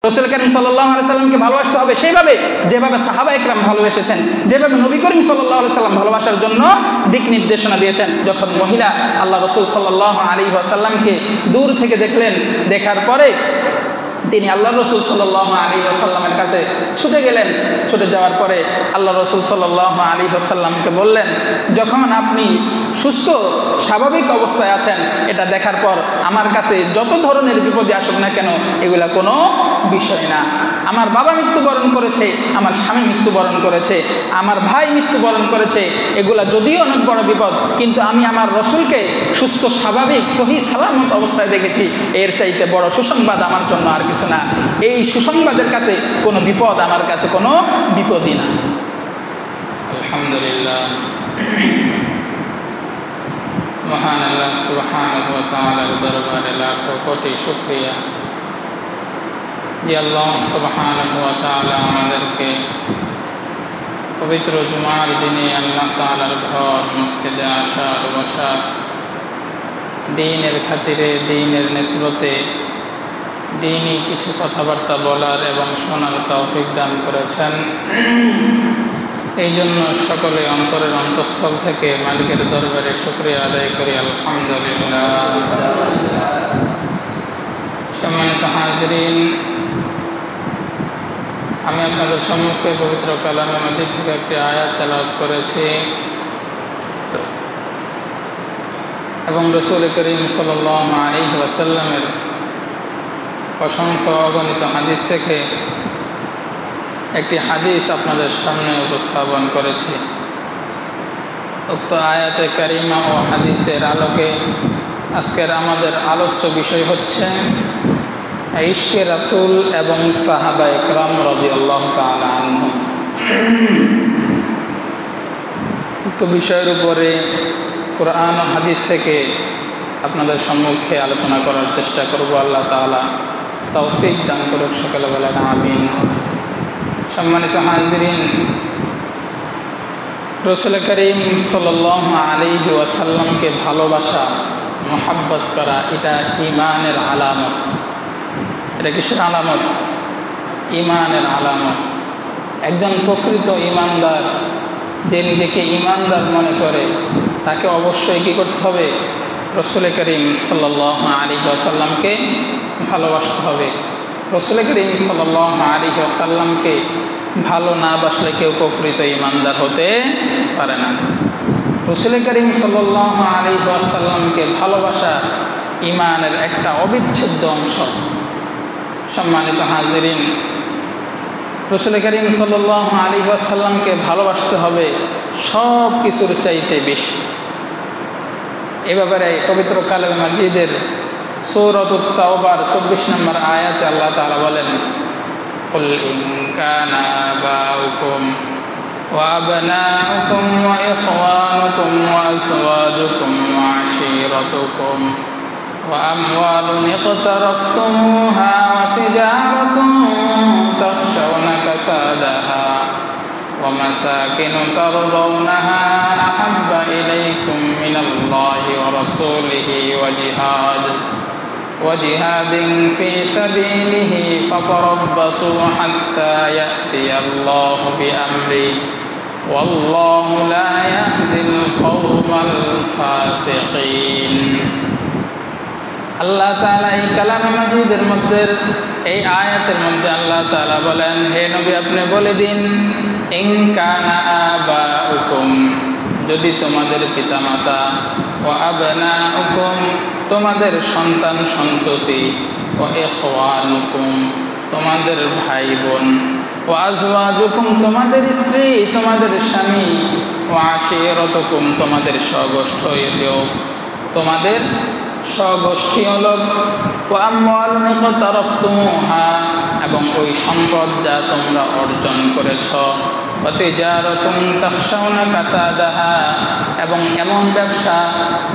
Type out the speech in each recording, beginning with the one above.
রাসূল করিম সাল্লাল্লাহু আলাইহি সাল্লামকে ভালোবাসতে হবে সেইভাবে যেভাবে সাহাবা একরাম ভালোবেসেছেন, যেভাবে নবী করিম সাল্লাল্লাহু আলাইহি সাল্লাম ভালোবাসার জন্য দিক নির্দেশনা দিয়েছেন। যখন মহিলা আল্লাহ রাসূল সাল্লাল্লাহু আলাইহি ওয়াসাল্লামকে দূর থেকে দেখলেন, দেখার পরে তিনি আল্লাহ রাসূল সাল্লাল্লাহু আলাইহি ওয়াসাল্লামের কাছে ছুটে গেলেন। ছুটে যাওয়ার পরে আল্লাহ রাসূল সাল্লাল্লাহু আলাইহি ওয়াসাল্লামকে বললেন, যখন আপনি সুস্থ স্বাভাবিক অবস্থায় আছেন, এটা দেখার পর আমার কাছে যত ধরনের বিপদে আসুক না কেন এগুলা কোনো বিষয় না। আমার বাবা মৃত্যুবরণ করেছে, আমার স্বামী মৃত্যুবরণ করেছে, আমার ভাই মৃত্যুবরণ করেছে, এগুলা যদিও অনেক বড় বিপদ, কিন্তু আমি আমার রসুলকে সুস্থ স্বাভাবিক সহি সালামত অবস্থায় দেখেছি, এর চাইতে বড় সুসংবাদ আমার জন্য আর কিছু না। এই সুসংবাদের কাছে কোনো বিপদ আমার কাছে কোনো বিপদই না। আলহামদুলিল্লাহ, মহান আল্লাহ সুবহানাহু ওয়া তাআলার দরবারে লাখো কোটি শুকরিয়া যে আল্লাহ সুবহানাহু ওয়া তাআলা আমাদেরকে পবিত্র জুমার দিনে আল্লাহ তাআলার ঘর মসজিদে আসার বসার, দ্বীনের খাতিরে, দ্বীনের নিসবতে দ্বীনি কিছু কথাবার্তা বলার এবং শোনার তৌফিক দান করেছেন। এই জন্য সকলে অন্তরের অন্তঃস্থল থেকে মালিকের দরবারে শুকরিয়া আদায় করি, আলহামদুলিল্লাহ। সম্মানিত হাজরিন, আমি আপনাদের সম্মুখে পবিত্র কালামে মাজিদ থেকে একটি আয়াত তেলাওয়াত করেছি এবং রাসূল করিম সাল্লাল্লাহু আলাইহি ওয়াসাল্লামের অসংখ্য অগণিত হাদিস থেকে একটি হাদিস আপনাদের সামনে উপস্থাপন করেছি। উক্ত আয়াতে কারিমা ও হাদিসের আলোকে আজকের আমাদের আলোচ্য বিষয় হচ্ছে ইশকে রাসূল এবং সাহাবা একরাম রাদিয়াল্লাহু তাআলা আনহুম। উক্ত বিষয়ের উপরে কোরআন ও হাদিস থেকে আপনাদের সম্মুখে আলোচনা করার চেষ্টা করব। আল্লাহ তাআলা তৌফিক দান করুক, সকলে বলেন আমিন। সম্মানিত হাজরিন, রাসূল করিম সাল্লাল্লাহু আলাইহি ওয়াসাল্লামকে ভালোবাসা, মহব্বত করা, এটা ঈমানের আলামত। এটা কিসের আলামত? ঈমানের আলামত। একজন প্রকৃত ঈমানদার, যে নিজেকে ঈমানদার মনে করে, তাকে অবশ্যই কী করতে হবে? রাসূল করিম সাল্লাল্লাহু আলাইহি ওয়াসাল্লামকে ভালোবাসতে হবে। রাসূল করিম সাল্লাল্লাহু আলাইহি ওয়াসাল্লামকে ভালো না বাসলে কেউ প্রকৃত ঈমানদার হতে পারে না। রাসূল করিম সাল্লাল্লাহু আলাইহি ওয়াসাল্লামকে ভালোবাসা ঈমানের একটা অবিচ্ছেদ্য অংশ। সম্মানিত হাজিরিন, রাসূল করিম সাল্লাল্লাহু আলাইহি ওয়াসাল্লামকে ভালোবাসতে হবে সব কিছুর চাইতে বেশি। এ ব্যাপারে পবিত্র কালামে মাজিদের সূরাতুত তাওবার 24 নম্বর আয়াতে আল্লাহ তাআলা বলেন, কুল ইন কানা আবাউকুম ওয়া আবনাউকুম ওয়া ইখওয়ানুকুম ওয়া আজওয়াজুকুম ওয়া আশীরাতুকুম ওয়া আমওয়ালুন ইqtaraftumuha ওয়া তিজারাতুন তাখশawna kasadaha ওয়া মাসাকিনু তারদাউনাহা আহাব্বা ইলাইকুম মিনাল্লাহি ওয়া রাসূলিহি ওয়া জিহাদিন ফি সাবিলিহি ফাতারাব্বাসু হাত্তা ইয়াতিয়াল্লাহু বিআমরি ওয়াল্লাহু লা ইয়াহদিল কওমাল ফাসিকিন। আল্লাহ তাআলা এই কালামে মাজিদের মধ্যে, এই আয়াতের মধ্যে আল্লাহ তাআলা বলেন, হে নবী আপনি বলে দিন, ইন কানা আবাউকুম, যদি তোমাদের পিতামাতা, ও আবনাউকুম, তোমাদের সন্তান সন্ততি, ও ইখওয়ানুকুম, তোমাদের ভাই বোন, ও আজওয়াজুকুম, তোমাদের স্ত্রী, তোমাদের স্বামী, ও আশীরাতুকুম, তোমাদের স্বগোষ্ঠীয় লোক, তোমাদের স্বগোষ্ঠীয় লোক, ও আমওয়ালুন ইqtaraftumuha, এবং ওই সম্পদ যা তোমরা অর্জন করেছ, ওয়া তিজারাতুন তাখশাউনা কাসাদাহা, এবং এমন ব্যবসা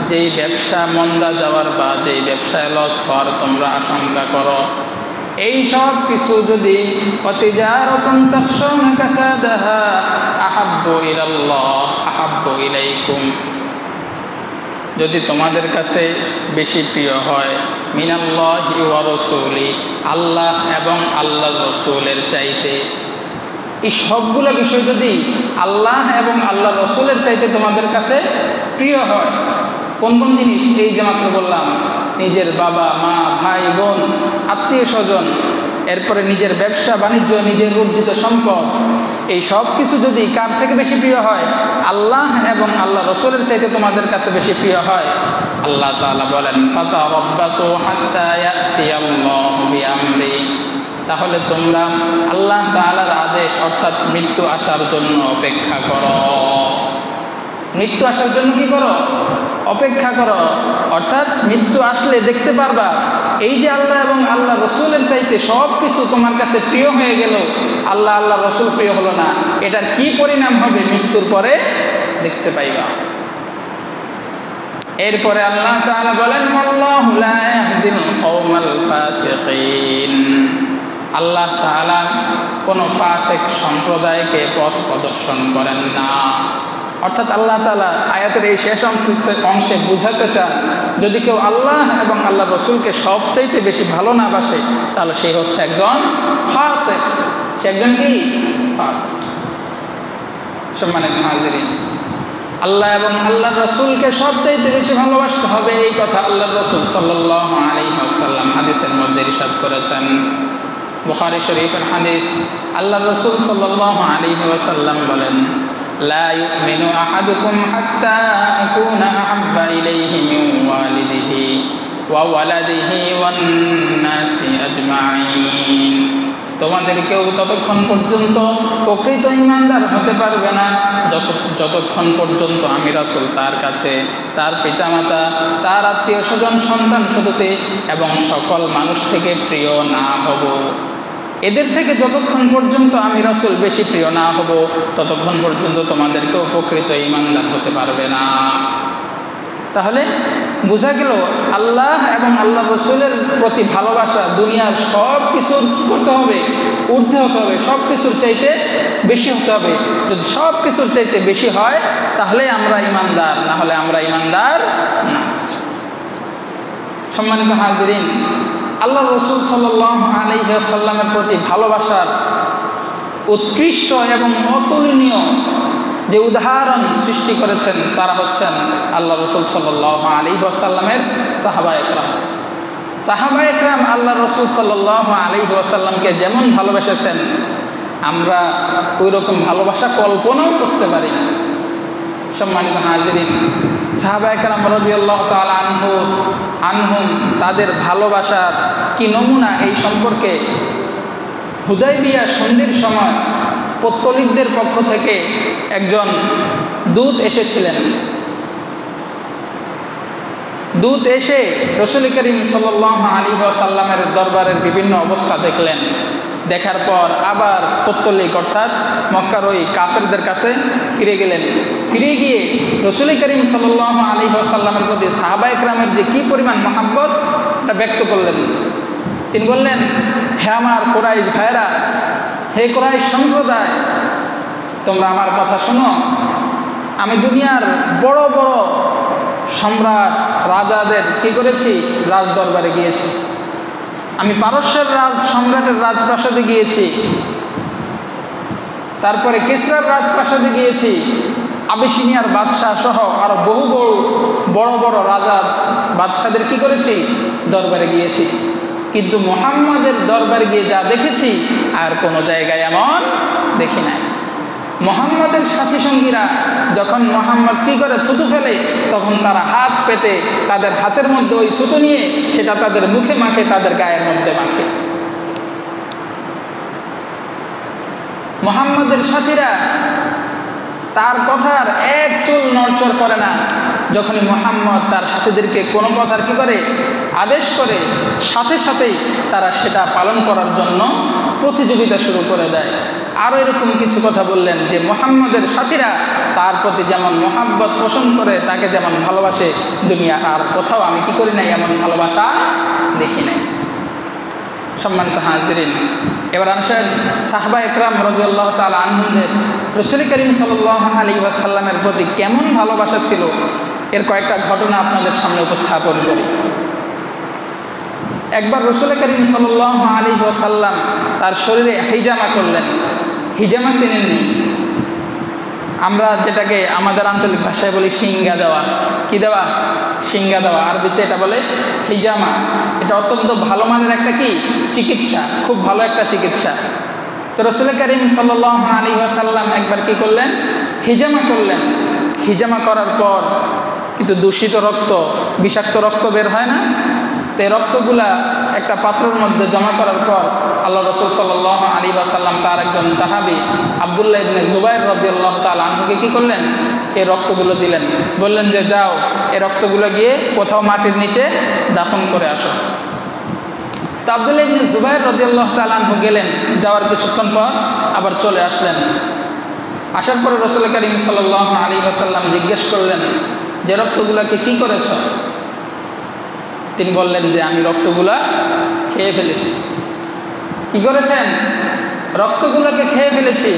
যেই ব্যবসা মন্দা যাওয়ার বা যেই ব্যবসায় লস হওয়ার তোমরা আশঙ্কা করো, এই সব কিছু যদি ওয়া তিজারাতুন তাখশাউনা কাসাদাহা আহাব্বু ইলাল্লাহ আহাব্বু ইলাইকুম, যদি তোমাদের কাছে বেশি প্রিয় হয় মিনাল্লাহি ওয়া রাসূলি, আল্লাহ এবং আল্লাহর রাসূলের চাইতে, এই সবগুলো বিষয় যদি আল্লাহ এবং আল্লাহর রাসূলের চাইতে তোমাদের কাছে প্রিয় হয়, কোন কোন জিনিস? এই যে মাত্র বললাম, নিজের বাবা মা ভাই বোন আত্মীয় স্বজন, এরপরে নিজের ব্যবসা বাণিজ্য, নিজের অর্জিত সম্পদ, এই সব কিছু যদি কার থেকে বেশি প্রিয় হয়? আল্লাহ এবং আল্লাহ রাসূলের চাইতে তোমাদের কাছে বেশি প্রিয় হয়, আল্লাহ তাআলা বলেন ফাতারাব্বাসু হাত্তা ইয়াতিয়াল্লাহু বিআমরি, তাহলে তোমরা আল্লাহ তাআলার আদেশ অর্থাৎ মৃত্যু আসার জন্য অপেক্ষা করো। মৃত্যু আসার জন্য কি করো? অপেক্ষা করো। অর্থাৎ মৃত্যু আসলে দেখতে পারবা এই যে আল্লাহ এবং আল্লাহ রসুলের চাইতে সব কিছু তোমার কাছে প্রিয় হয়ে গেল, আল্লাহ আল্লাহ রসুল প্রিয় হলো না, এটার কি পরিণাম হবে মৃত্যুর পরে দেখতে পাইবা। এরপরে আল্লাহ তাআলা বলেন আল্লাহু লা ইয়াহদিল কওমাল ফাসিকিন, আল্লাহ তাআলা কোনো ফাসিক সম্প্রদায়কে পথ প্রদর্শন করেন না। অর্থাৎ আল্লাহ তাআলা আয়াতের এই শেষ অংশে বুঝাতে চান, যদি কেউ আল্লাহ এবং আল্লাহ রসুলকে সবচাইতে বেশি ভালো না বাসে, তাহলে সে হচ্ছে একজন ফাসিক। সে একজন কি? ফাসিক। সম্মানিত হাজিরিন, আল্লাহ এবং আল্লাহ রসুলকে সবচাইতে বেশি ভালোবাসতে হবে, এই কথা আল্লাহ রসুল সাল্লাল্লাহু আলাইহি ওয়াসাল্লাম হাদিসের মধ্যে ইরশাদ করেছেন। বুখারী শরীফের হাদিস, আল্লাহ রসুল সাল্লাল্লাহু আলাইহি ওয়াসাল্লাম বলেন লা ইউমিনু আহাদুকুম হাত্তা আকুনা আহাব্বা ইলাইহি মিন ওয়ালিদিহি ওয়া ওয়ালাদিহি ওয়ান নাসি আজমাইন, তোমাদের কেউ ততক্ষণ পর্যন্ত প্রকৃত ঈমানদার হতে পারবে না যতক্ষণ পর্যন্ত আমি রাসূল তার কাছে, তার পিতামাতা, তার আত্মীয় স্বজন, সন্তান সন্ততি এবং সকল মানুষ থেকে প্রিয় না হব। এদের থেকে যতক্ষণ পর্যন্ত আমি রাসূল বেশি প্রিয় না হব, ততক্ষণ পর্যন্ত তোমাদেরকেও প্রকৃত ঈমানদার হতে পারবে না। তাহলে বোঝা গেল আল্লাহ এবং আল্লাহ রসুলের প্রতি ভালোবাসা দুনিয়ার সব কিছুর কী করতে হবে? ঊর্ধ্বে হতে হবে, সব কিছুর চাইতে বেশি হতে হবে। যদি সব কিছুর চাইতে বেশি হয় তাহলে আমরা ঈমানদার, না হলে আমরা ঈমানদার না। সম্মানিত হাজিরিন, আল্লাহ রসুল সাল্লাল্লাহু আলাইহি ওয়াসাল্লামের প্রতি ভালোবাসার উৎকৃষ্ট এবং অতুলনীয় যে উদাহরণ সৃষ্টি করেছেন তারা হচ্ছেন আল্লাহ রসুল সাল্লাল্লাহু আলাইহি ওয়াসাল্লামের সাহাবায়ে কেরাম। সাহাবায়ে কেরাম আল্লাহ রসুল সাল্লাল্লাহু আলাইহি ওয়াসাল্লামকে যেমন ভালোবেসেছেন, আমরা ওই রকম ভালোবাসা কল্পনাও করতে পারি না। সম্মানিত হাজিরিন, সাহাবায়ে কেরাম রাদিয়াল্লাহু তাআলা আনহুম তাদের ভালোবাসার কি নমুনা, এই সম্পর্কে হুদায়বিয়া সন্ধির সময় পৌত্তলিকদের পক্ষ থেকে একজন দূত এসেছিলেন। দূত এসে রাসূল করিম সাল্লাল্লাহু আলাইহি ওয়াসাল্লামের দরবারের বিভিন্ন অবস্থা দেখলেন। দেখার পর আবার পৌত্তলিক অর্থাৎ মক্কার ওই কাফেরদের কাছে ফিরে গেলেন। ফিরে গিয়ে রাসূল করিম সাল্লাল্লাহু আলাইহি ওয়াসাল্লামের প্রতি সাহাবায়ে কেরামের যে কী পরিমাণ মহব্বত এটা ব্যক্ত করলেন। তিনি বললেন, হে আমার কুরাইশ ভাইরা, হে কুরাইশ সম্প্রদায়, তোমরা আমার কথা শোনো। আমি দুনিয়ার বড় বড় সম্রাট রাজাদের কি করেছি? রাজ দরবারে গিয়েছি। আমি পারস্যের সম্রাটের রাজপ্রাসাদে গিয়েছি, তারপরে কিসরার রাজপ্রাসাদে গিয়েছি, আবিসিনিয়ার বাদশাহ সহ আরো বহু বড় বড় রাজার বাদশাদের কি করেছি? দরবারে গিয়েছি। কিন্তু মুহাম্মাদের দরবারে গিয়ে যা দেখেছি আর কোনো জায়গায় এমন দেখি নাই। মুহাম্মাদের সাথী সঙ্গীরা যখন মুহাম্মদ কি করে থুতু ফেলে, তখন তারা হাত পেতে তাদের হাতের মধ্যে ওই থুতু নিয়ে সেটা তাদের মুখে মাখে, তাদের গায়ের মধ্যে মাখে। মুহাম্মাদের সাথীরা তার কথার এক চুল নড়চড় করে না। যখনই মুহাম্মদ তার সাথীদেরকে কোনো কথার কি করে? আদেশ করে, সাথে সাথেই তারা সেটা পালন করার জন্য প্রতিযোগিতা শুরু করে দেয়। আরও এরকম কিছু কথা বললেন যে মুহাম্মদের সাথীরা তার প্রতি যেমন মহাব্বত পোষণ করে, তাকে যেমন ভালোবাসে, দুনিয়া আর কোথাও আমি কি করি নাই, এমন ভালোবাসা দেখি নাই। সম্মানিত হাজিরিন, এবার আসেন সাহাবায়ে কেরাম রাদিয়াল্লাহু তাআলা আনহুদের রাসূল করিম সাল্লাল্লাহু আলাইহি ওয়াসাল্লামের প্রতি কেমন ভালোবাসা ছিল, এর কয়েকটা ঘটনা আপনাদের সামনে উপস্থাপন করি। একবার রাসূল করিম সাল্লাল্লাহু আলাইহি ওয়াসাল্লাম তার শরীরে হিজামা করলেন। হিজামা চিনেননি? আমরা যেটাকে আমাদের আঞ্চলিক ভাষায় বলি শিঙ্গা দেওয়া। কি দেওয়া? শিঙ্গা দেওয়া। আরবিতে এটা বলে হিজামা। এটা অত্যন্ত ভালো মানের একটা কি চিকিৎসা, খুব ভালো একটা চিকিৎসা। তো রাসূল করিম সাল্লাল্লাহু আলাইহি ওয়াসাল্লাম একবার কি করলেন? হিজামা করলেন। হিজামা করার পর কিন্তু দূষিত রক্ত, বিষাক্ত রক্ত বের হয় না? তো এই রক্তগুলা একটা পাত্রের মধ্যে জমা করার পর আল্লাহ রাসূল সাল্লাল্লাহু আলাইহি ওয়াসাল্লাম তার একজন সাহাবী আব্দুল্লাহ ইবনে জুবাইর রাদিয়াল্লাহু তাআলা আনহুকে কি করলেন? এই রক্তগুলো দিলেন। বললেন যে যাও, এই রক্তগুলো গিয়ে কোথাও মাটির নিচে দাফন করে আসো। তো আব্দুল্লাহ ইবনে জুবাইর রাদিয়াল্লাহু তাআলা আনহু গেলেন। যাওয়ার কিছুক্ষণ পর আবার চলে আসলেন। আসার পরে রাসূল করিম সাল্লাল্লাহু আলাইহি ওয়াসাল্লাম জিজ্ঞেস করলেন যে রক্তগুলোকে কি করেছ? তিনি বললেন যে আমি রক্তগুলা খেয়ে ফেলেছি। কি করেছেন? রক্তগুলোকে খেয়ে ফেলেছি।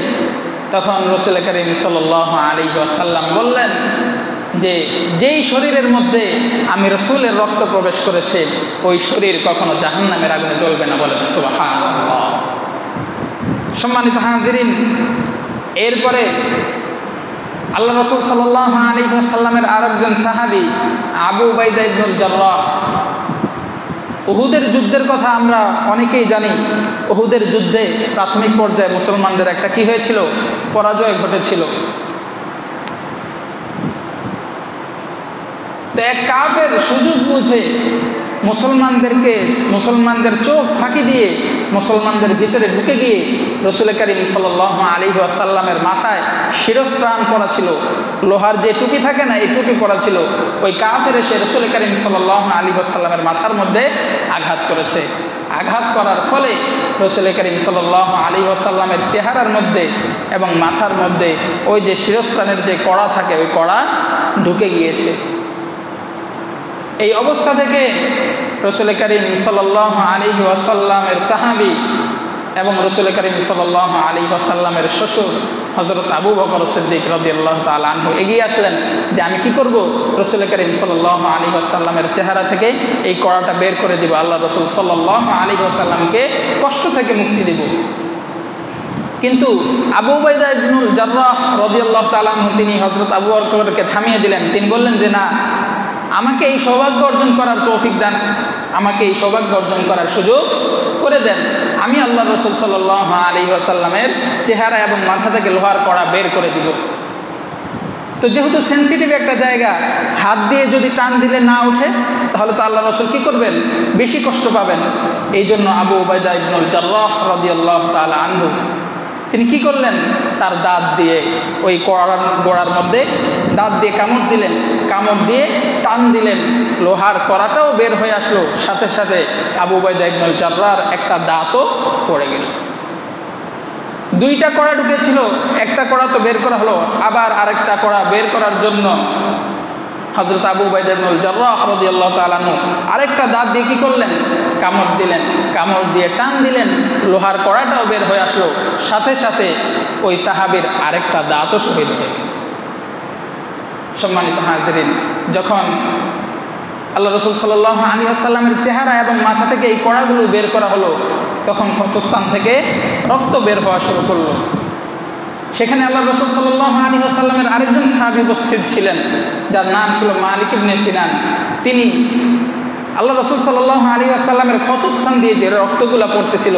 তখন রাসূল করিম সাল্লাল্লাহু আলাইহি ওয়াসাল্লাম বললেন যে যেই শরীরের মধ্যে আমি রাসূলের রক্ত প্রবেশ করেছে ওই শরীর কখনো জাহান্নামের আগুনে জ্বলবে না। বলেন সুবহানাল্লাহ। সম্মানিত হাজিরিন, এরপরে আল্লাহ রাসূল সাল্লাল্লাহু আলাইহি ওয়াসাল্লামের আরেকজন সাহাবী আবু উবাইদা ইবনুল জাররাহ, উহুদের যুদ্ধের কথা আমরা অনেকেই জানি। উহুদের যুদ্ধে প্রাথমিক পর্যায়ে মুসলমানদের একটা কি হয়েছিল? পরাজয় ঘটেছিল। তো এক কাফের সুযোগ বুঝে মুসলমানদের চোখ ফাঁকি দিয়ে মুসলমানদের ভিতরে ঢুকে গিয়ে রাসূল করিম সাল্লাল্লাহু আলাইহি ওয়াসাল্লামের মাথায় শিরস্ত্রাণ পরা ছিল, লোহার যে টুপি থাকে না, এই টুপি পরা ছিল। ওই কাফের এসে রাসূল করিম সাল্লাল্লাহু আলাইহি ওয়াসাল্লামের মাথার মধ্যে আঘাত করেছে। আঘাত করার ফলে রাসূল করিম সাল্লাল্লাহু আলাইহি ওয়াসাল্লামের চেহারার মধ্যে এবং মাথার মধ্যে ওই যে শিরস্ত্রাণের যে কড়া থাকে ওই কড়া ঢুকে গিয়েছে। এই অবস্থা থেকে রাসূল করিম সাল্লাল্লাহু আলাইহি ওয়াসাল্লামের সাহাবী এবং রাসূল করিম সাল্লাল্লাহু আলাইহি ওয়াসাল্লামের শ্বশুর হযরত আবু বকর সিদ্দিক রাদিয়াল্লাহু তাআলা আনহু এগিয়ে আসলেন যে আমি কি করব? রাসূল করিম সাল্লাল্লাহু আলাইহি ওয়াসাল্লামের চেহারা থেকে এই কড়াটা বের করে দিব, আল্লাহ রাসূল সাল্লাল্লাহু আলাইহি ওয়াসাল্লামকে কষ্ট থেকে মুক্তি দেব। কিন্তু আবু উবাইদা ইবনুল জাররাহ রাদিয়াল্লাহু তাআলা আনহু তিনি হযরত আবু বকরকে থামিয়ে দিলেন। তিনি বললেন যে না, আমাকে এই সৌভাগ্য অর্জন করার তৌফিক দেন, আমাকে এই সৌভাগ্য অর্জন করার সুযোগ করে দেন। আমি আল্লাহ রাসূল সাল্লাল্লাহু আলাইহি ওয়াসাল্লামের চেহারা এবং মাথা থেকে লোহার কড়া বের করে দিব। তো যেহেতু সেনসিটিভ একটা জায়গা, হাত দিয়ে যদি টান দিলে না ওঠে তাহলে তো আল্লাহ রাসূল কি করবেন? বেশি কষ্ট পাবেন। এই জন্য আবু উবাইদা ইবনুল জাররাহ রাদিয়াল্লাহু তাআলা আনহু তিনি কি করলেন? তার দাঁত দিয়ে ওই গোড়ার মধ্যে দাঁত দিয়ে কামড় দিলেন, কামড় দিয়ে টান দিলেন, লোহার কড়াটাও বের হয়ে আসলো। সাথে সাথে আবু উবাইদা ইবনুল জাররাহর একটা দাঁতও পড়ে গেল। দুইটা কড়া ঢুকেছিল, একটা কড়া তো বের করা হলো, আবার আরেকটা কড়া বের করার জন্য হযরত আবু উবাইদা ইবনুল জাররাহ রাদিয়াল্লাহু তাআলা আনহু আরেকটা দাঁত দিয়ে কি করলেন? কামড় দিলেন, কামড় দিয়ে টান দিলেন, লোহার কড়াটাও বের হয়ে আসলো। সাথে সাথে ওই সাহাবীর আরেকটা দাঁতও শহীদ হয়ে গেল। সম্মানিত হাজিরিন, যখন আল্লাহ রাসূল সাল্লাল্লাহু আলাইহি ওয়াসাল্লামের চেহারা এবং মাথা থেকে এই কড়াগুলো বের করা হলো, তখন ক্ষতস্থান থেকে রক্ত বের হওয়া শুরু করলো। সেখানে আল্লাহ রাসূল সাল্লাল্লাহু আলাইহি ওয়াসাল্লামের আরেকজন সাহাবী উপস্থিত ছিলেন, যার নাম ছিল মালিক ইবনে সিনান। তিনি আল্লাহ রাসূল সাল্লাল্লাহু আলাইহি ওয়াসাল্লামের ক্ষতস্থান দিয়ে যে রক্তগুলো পড়তেছিল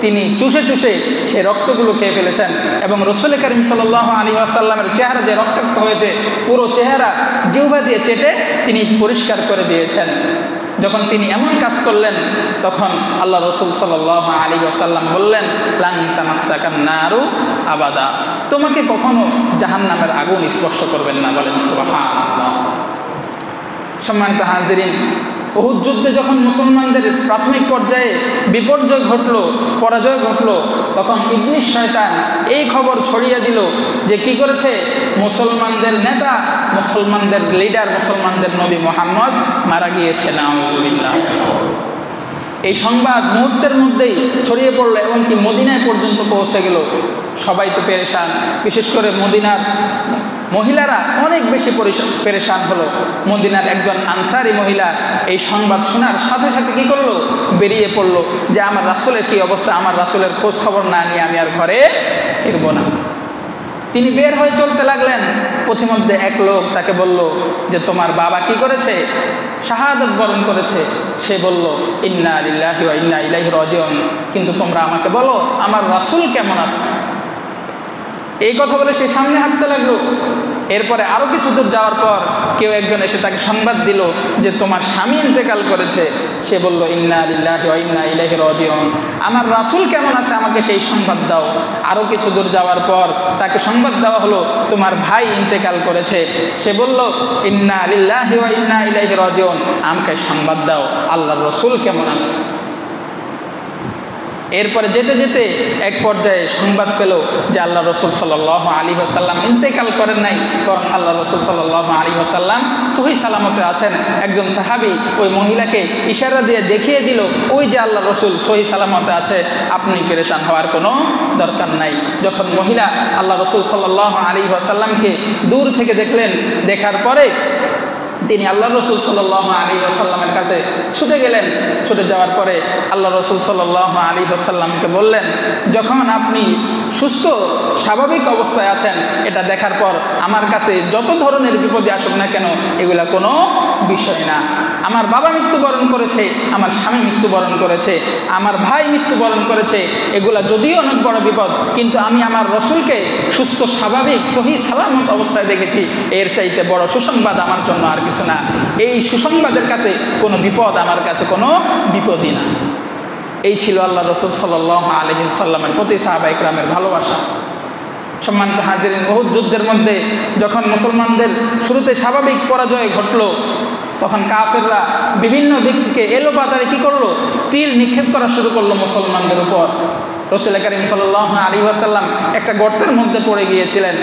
তিনি চুষে চুষে সেই রক্তগুলো খেয়ে ফেলেছেন এবং রাসূল করিম সাল্লাল্লাহু আলাইহি ওয়াসাল্লামের চেহারা যে রক্তাক্ত হয়েছে পুরো চেহারা জিহ্বা দিয়ে চেটে তিনি পরিষ্কার করে দিয়েছেন। যখন তিনি এমন কাজ করলেন তখন আল্লাহ রাসূল সাল্লাল্লাহু আলাইহি ওয়াসাল্লাম বললেন, লান তামাসসাকান নারু আবাদা, তোমাকে কখনো জাহান্নামের আগুন স্পর্শ করবেন না। বলেন সুবহানাল্লাহ। সম্মানিত হাজিরিন, উহুদ যুদ্ধে যখন মুসলমানদের প্রাথমিক পর্যায়ে বিপর্যয় ঘটলো, পরাজয় ঘটলো, তখন ইবলিস শয়তান এই খবর ছড়িয়ে দিল যে কি করেছে? মুসলমানদের নেতা, মুসলমানদের লিডার, মুসলমানদের নবী মুহাম্মদ মারা গিয়েছে। নাউযুবিল্লাহ। এই সংবাদ মুহূর্তের মধ্যেই ছড়িয়ে পড়লো এবং কি মদিনায় পর্যন্ত পৌঁছে গেল। সবাই তো পেরেশান, বিশেষ করে মদিনার মহিলারা অনেক বেশি পেরেশান হলো। মদিনার একজন আনসারি মহিলা এই সংবাদ শোনার সাথে সাথে কি করলো, বেরিয়ে পড়লো যে আমার রাসূলের কি অবস্থা, আমার রাসূলের খোঁজ খবর না নিয়ে আমি আর ঘরে ফিরবো না। তিনি বের হয়ে চলতে লাগলেন। পথিমধ্যে এক লোক তাকে বলল যে তোমার বাবা কি করেছে, শাহাদাত বরণ করেছে। সে বলল ইন্না লিল্লাহি ওয়া ইন্না ইলাইহি রাজিউন, কিন্তু তোমরা আমাকে বলো আমার রাসূল কেমন আছে। এই কথা বলে সে সামনে হাঁটতে লাগলো। এরপরে আরও কিছু দূর যাওয়ার পর কেউ একজন এসে তাকে সংবাদ দিল যে তোমার স্বামী ইন্তেকাল করেছে। সে বলল ইন্না লিল্লাহি ওয়া ইন্না ইলাইহি রাজিউন, আমার রাসূল কেমন আছে আমাকে সেই সংবাদ দাও। আরও কিছু দূর যাওয়ার পর তাকে সংবাদ দেওয়া হলো তোমার ভাই ইন্তেকাল করেছে। সে বলল ইন্না লিল্লাহি ওয়া ইন্না ইলাইহি রাজিউন, আমাকে সংবাদ দাও আল্লাহর রাসূল কেমন আছে। এরপরে যেতে যেতে এক পর্যায়ে সংবাদ পেল যে আল্লাহ রসুল সাল্লাল্লাহু আলাইহি ওয়াসাল্লাম ইন্তেকাল করেন নাই, বরং আল্লাহ রসুল সাল্লাল্লাহু আলাইহি ওয়াসাল্লাম সহিহ সালামতে আছেন। একজন সাহাবী ওই মহিলাকে ইশারা দিয়ে দেখিয়ে দিল ওই যে আল্লাহ রসুল সহিহ সালামতে আছে, আপনি পেরেশান হওয়ার কোনো দরকার নাই। যখন মহিলা আল্লাহ রসুল সাল্লাল্লাহু আলাইহি ওয়াসাল্লামকে দূর থেকে দেখলেন, দেখার পরে তিনি আল্লাহ রসুল সাল্লাল্লাহু আলাইহি ওয়াসাল্লামের কাছে ছুটে গেলেন। ছুটে যাওয়ার পরে আল্লাহ রসুল সাল্লাল্লাহু আলাইহি ওয়াসাল্লামকে বললেন, যখন আপনি সুস্থ স্বাভাবিক অবস্থায় আছেন এটা দেখার পর আমার কাছে যত ধরনের বিপদে আসুক না কেন এগুলা কোনো বিষয় না। আমার বাবা মৃত্যুবরণ করেছে, আমার স্বামী মৃত্যুবরণ করেছে, আমার ভাই মৃত্যুবরণ করেছে, এগুলা যদিও অনেক বড় বিপদ, কিন্তু আমি আমার রসুলকে সুস্থ স্বাভাবিক সহিহ সালামত অবস্থায় দেখেছি। এর চাইতে বড় সুসংবাদ আমার জন্য আর কিছু না। এই সুসংবাদের কাছে কোনো বিপদ আমার কাছে কোনো বিপদই না। এই ছিল আল্লাহ রসুল সাল্লাল্লাহু আলাইহি ওয়াসাল্লামের প্রতি সাহাবা ইকরামের ভালোবাসা। সম্মানিত হাজিরিন, উহুদ যুদ্ধের মধ্যে যখন মুসলমানদের শুরুতে স্বাভাবিক পরাজয় ঘটলো, তখন কাফেররা বিভিন্ন দিক থেকে এলোপাতাড়ি কি করলো, তীর নিক্ষেপ করা শুরু করলো মুসলমানদের উপর। রাসূল কারীম সাল্লাল্লাহু আলাইহি ওয়াসাল্লাম একটা গর্তের মধ্যে পড়ে গিয়েছিলেন।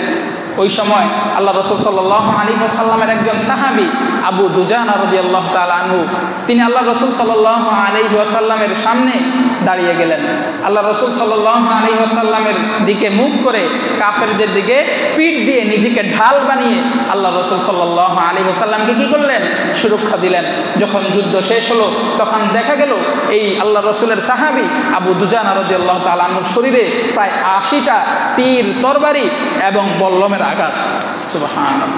ওই সময় আল্লাহ রসুল সাল্লাল্লাহু আলাইহি ওয়াসাল্লামের একজন সাহাবী আবু দুজানা রাদিয়াল্লাহু তাআলা আনহু, তিনি আল্লাহ রসুল সাল্লাল্লাহু আলাইহি ওয়াসাল্লামের সামনে দাঁড়িয়ে গেলেন। আল্লাহ রসুল সাল্লাল্লাহু আলাইহি ওয়াসাল্লামের দিকে মুখ করে কাফেরদের দিকে পিঠ দিয়ে নিজেকে ঢাল বানিয়ে আল্লাহ রসুল সাল্লাল্লাহু আলাইহি ওয়াসাল্লামকে কি করলেন, সুরক্ষা দিলেন। যখন যুদ্ধ শেষ হলো তখন দেখা গেল এই আল্লাহ রসুলের সাহাবী আবু দুজানা রাদিয়াল্লাহু তাআলা আনহুর শরীরে প্রায় 80টা তীর, তরবারি এবং বল্লমের আঘাত। সুবহানাল্লাহ।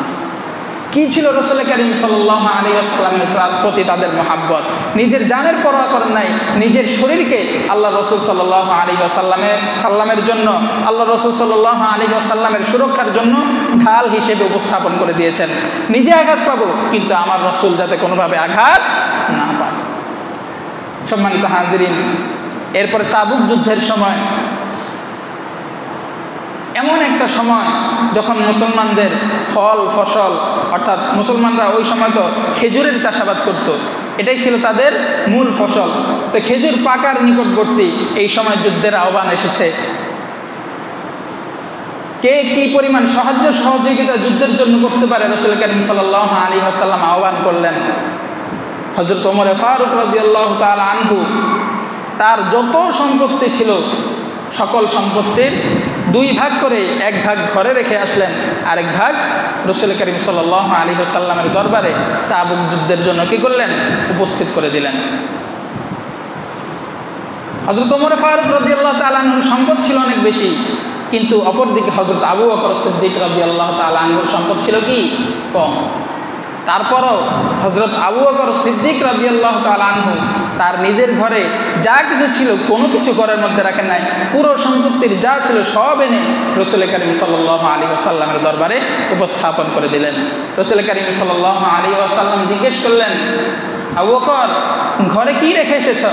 কি ছিল রাসূল কারীম সাল্লাল্লাহু আলাইহি ওয়াসাল্লামের প্রতি তাদের মহাব্বত। নিজের জানের পরোয়া করেন নাই, নিজের শরীরকে আল্লাহ রসুল সাল্লাল্লাহু আলাইহি ওয়াসাল্লামের জন্য, আল্লাহ রসুল সাল্লাল্লাহু আলাইহি ওয়াসাল্লামের সুরক্ষার জন্য ঢাল হিসেবে উপস্থাপন করে দিয়েছেন। নিজে আঘাত পাবো কিন্তু আমার রসুল যাতে কোনোভাবে আঘাত না পায়। সম্মানিত হাজিরিন, এরপরে তাবুক যুদ্ধের সময় এমন একটা সময় যখন মুসলমানদের ফল ফসল, অর্থাৎ মুসলমানরা ওই সময় তো খেজুরের চাষাবাদ করত, এটাই ছিল তাদের মূল ফসল। তো খেজুর পাকার নিকটবর্তী এই সময় যুদ্ধের আহ্বান এসেছে। কে কি পরিমাণ সাহায্য সহযোগিতা যুদ্ধের জন্য করতে পারে রাসূল কারীম সাল্লাল্লাহু আলাইহি ওয়াসাল্লাম আহ্বান করলেন। হযরত ওমর ফারুক রাদিয়াল্লাহু তাআলা আনহু তার যত সম্পত্তি ছিল সকল সম্পত্তির 2 ভাগ করে 1 ভাগ ঘরে রেখে আসলেন, আরেক ভাগ রাসূল কারীম সাল্লাল্লাহু আলাইহি ওয়াসাল্লামের দরবারে তাবুক যুদ্ধের জন্য কি করলেন, উপস্থিত করে দিলেন। হযরত ওমর ফারুক রাদিয়াল্লাহু তাআলা আনহুর সম্পদ ছিল অনেক বেশি, কিন্তু অপরদিকে হযরত আবু বকর সিদ্দিক রাদিয়াল্লাহু তাআলা আনহুর সম্পদ ছিল কি, কম। তারপরও হযরত আবু বকর সিদ্দিক রাদিয়াল্লাহু তাআলা আনহু তার নিজের ঘরে যা কিছু ছিল কোনো কিছু ঘরের মধ্যে রাখেন নাই, পুরো সম্পত্তির যা ছিল সব এনে রাসূল কারীম সাল্লাল্লাহু আলাইহি ওয়াসাল্লামের দরবারে উপস্থাপন করে দিলেন। রাসূল কারীম সাল্লাল্লাহু আলাইহি ওয়াসাল্লাম জিজ্ঞেস করলেন, আবু বকর ঘরে কি রেখে এসেছ?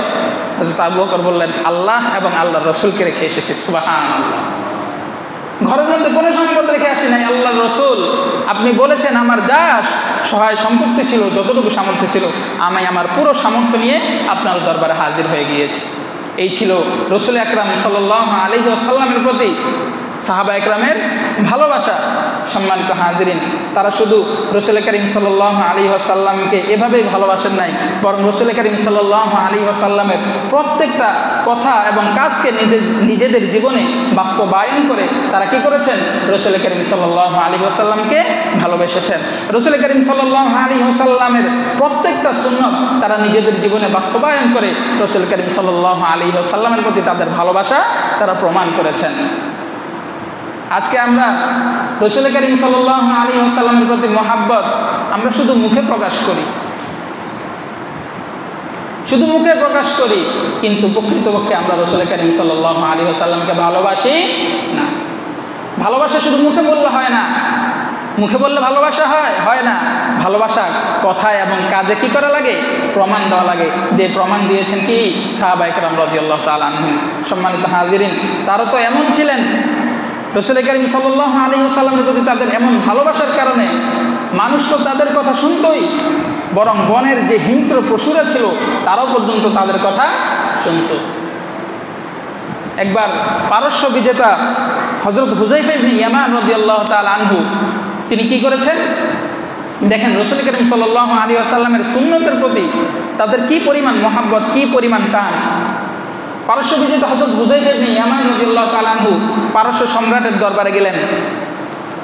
হযরত আবু বকর বললেন, আল্লাহ এবং আল্লাহর রাসূলকে রেখে এসেছি। সুবহানাল্লাহ। ঘরের মধ্যে কোনো সম্পদ রেখে আসি নাই, আল্লাহর রাসূল আপনি বলেছেন আমার যা সহায় সম্পত্তি ছিল, যতটুকু সামর্থ্য ছিল, আমি আমার পুরো সামর্থ্য নিয়ে আপনার দরবারে হাজির হয়ে গিয়েছি। এই ছিল রাসূল আকরাম সাল্লাল্লাহু আলাইহি ওয়াসাল্লামের প্রতি সাহাবা একরামের ভালোবাসা। সম্মানিত হাজিরিন, তারা শুধু রাসূল করিম সাল্লাল্লাহু আলাইহি ওয়াসাল্লামকে এভাবেই ভালোবাসেন নাই, বরং রাসূল করিম সাল্লাল্লাহু আলাইহি ওয়াসাল্লামের প্রত্যেকটা কথা এবং কাজকে নিজেদের জীবনে বাস্তবায়ন করে তারা কি করেছেন? রাসূল করিম সাল্লাল্লাহু আলাইহি ওয়াসাল্লামকে ভালোবেসেছেন। রাসূল করিম সাল্লাল্লাহু আলাইহি ওয়াসাল্লামের প্রত্যেকটা সুন্নাত তারা নিজেদের জীবনে বাস্তবায়ন করে রাসূল করিম সাল্লাল্লাহু আলাইহি ওয়াসাল্লামের প্রতি তাদের ভালোবাসা তারা প্রমাণ করেছেন। আজকে আমরা রাসূল করিম সাল্লাল্লাহু আলাইহি ওয়াসাল্লামের প্রতি মহাব্বত আমরা শুধু মুখে প্রকাশ করি, শুধু মুখে প্রকাশ করি, কিন্তু প্রকৃতপক্ষে আমরা রাসূল করিম সাল্লাল্লাহু আলাইহি ওয়াসাল্লামকে ভালোবাসি না। ভালোবাসা শুধু মুখে বললে হয় না, মুখে বললে ভালোবাসা হয় না। ভালোবাসা কথায় এবং কাজে কি করা লাগে? প্রমাণ দেওয়া লাগে, যে প্রমাণ দিয়েছেন কি সাহাবা একরাম রাদিয়াল্লাহু তাআলা আনহুম। সম্মানিত হাজিরিন, তারা তো এমন ছিলেন, রাসূল করিম সাল্লাল্লাহু আলাইহি ওয়াসাল্লামের প্রতি তাদের এমন ভালোবাসার কারণে মানুষ তো তাদের কথা শুনতই, বরং বনের যে হিংস্র পশুরা ছিল তারাও পর্যন্ত তাদের কথা শুনত। একবার পারস্য বিজেতা হযরত হুযায়ফা ইবনে ইয়ামান রাদিয়াল্লাহু তাআলা আনহু তিনি কি করেছেন? দেখেন রাসূল করিম সাল্লাল্লাহু আলাইহি ওয়াসাল্লামের সুন্নতের প্রতি তাদের কি পরিমাণ মহাব্বত, কি পরিমাণ টান। পারস্য বিজেতা হযরত হুযায়ফা ইবনে ইয়ামান রাদিয়াল্লাহু তাআলা আনহু পারস্য সম্রাটের দরবারে গেলেন,